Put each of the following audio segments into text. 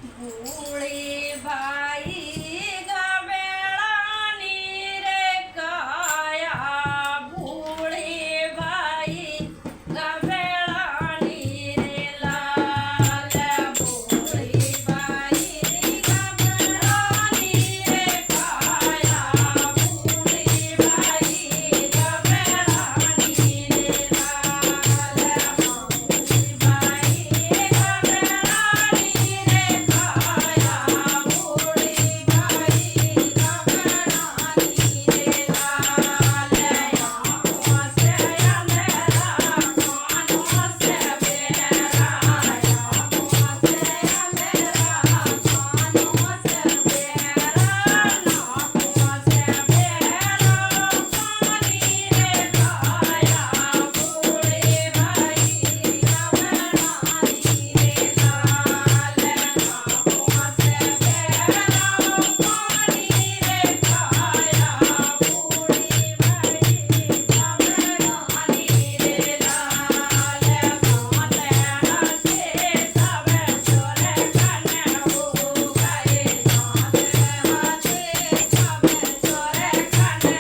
ભૂળી ભાઈ ગવેળાની રે કાયા ભૂળી ભાઈ ગવેળાની રે લાલ ભૂળી ભાઈ ગવેળાની રે કાયા ભૂળી ભાઈ ગવેળાની રે લાલ ભૂળી ભાઈ ગવેળાની રે કાયા ભૂળી ભાઈ ગવેળાની રે લાલ આંખો સે અંધેરા કાનો સે બેરા આંખો સે અંધેરા કાનો સે બેરા નાખો સે બેરા પાણી રે કાયા ભૂળી ભાઈ ગવેળાની રે લાલ આંખો સે બેરા પાણી રે કાયા ભૂળી ભાઈ ગવેળાની રે લાલ કાંતેડા સે સવે ચોરે કને ઉગાય કાંતેડા સે સવે ચોરે કને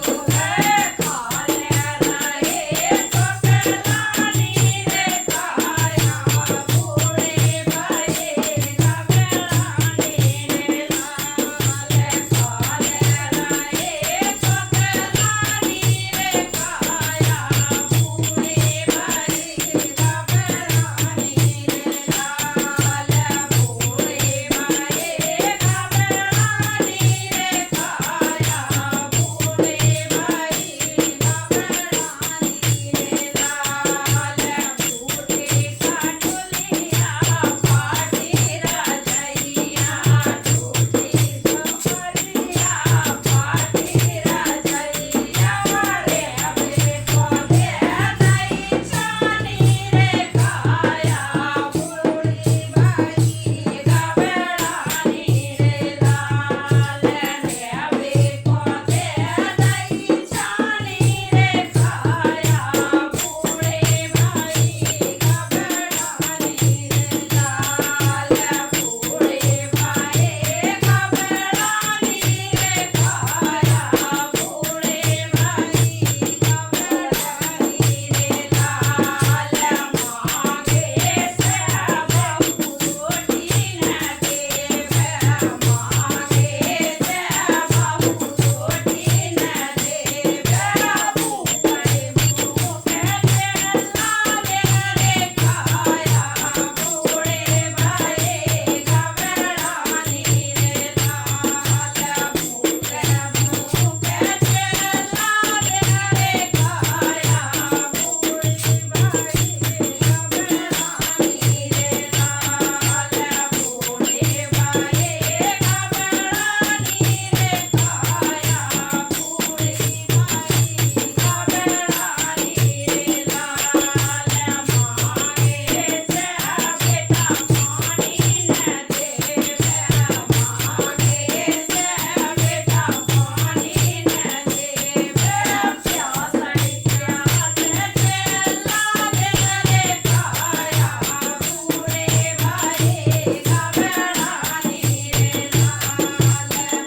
ઉગાય ખાલે રહે ચોકલાની રે કાયા ભૂળી ભાઈ ગવેળાની રે લાલ ખાલે રહે ચોકલાની રે કાયા ભૂળી ભાઈ ગવેળાની રે લાલ ભૂળી ભાઈ ગવેળાની રે કાયા ભૂળી ભાઈ ગવેળાની રે લાલ ભૂટી કાઠુલિયા પાટી રાજૈયા ભૂટી કપરિયા પાટી રાજૈયા રે બેકો દે દઈ ચાની રે કાયા ભૂળી ભાઈ ગવેળાની રે લાલ રે બેકો દે દઈ ચાની રે કાયા ભૂળી ભાઈ ગવેળાની રે લાલ ભૂળી ભાઈ ગવેળાની રે કાયા ભૂળી ભાઈ ગવેળાની રે લાલ માંગે સે બહુ રોટીને દેવે માંગે સે બહુ રોટીને દેવે ભૂખે ભૂખે લાગે રે કાયા ભૂળી ભાઈ ગવેળાની રે લાલ ભૂખે ભૂખે લાગે રે કાયા ભૂળી ભાઈ ગવેળાની રે લાલ ભૂળી ભાઈ ગવેળાની રે કાયા ભૂળી ભાઈ ગવેળાની રે લાલ માંગે સે બેટા પાણીને દેવે માંગે સે બેટા પાણીને દેવે પ્યાસડી પ્યાસે લાગે રે કાયા ભૂળી ભાઈ ગવેળાની રે લાલ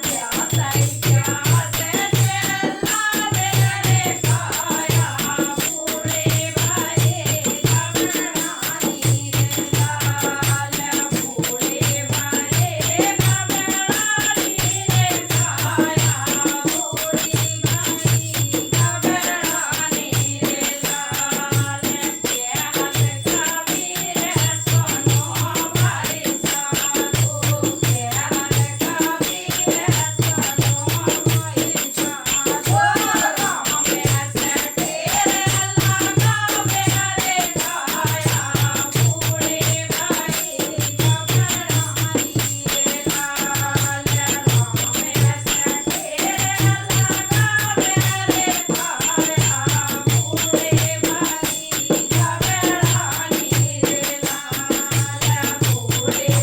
પ્યાસડી પ્યાસે લાગે રે કાયા ભૂળી ભાઈ ગવેળાની રે લાલ ભૂળી ભાઈ ગવેળાની રે કાયા ભૂળી ભાઈ ગવેળાની રે લાલ કે હાથ કબીર સોનો ભાઈ સાધુ કે હાથ કબીર સોનો ભાઈ સાધુ રામે સે ટેર લગાવે રે કાયા ભૂળી ભાઈ ગવેળાની રે લાલ રામે સે ટેર લગાવે રે કાયા ભૂળી ભાઈ ગવેળાની રે લાલ ભૂળી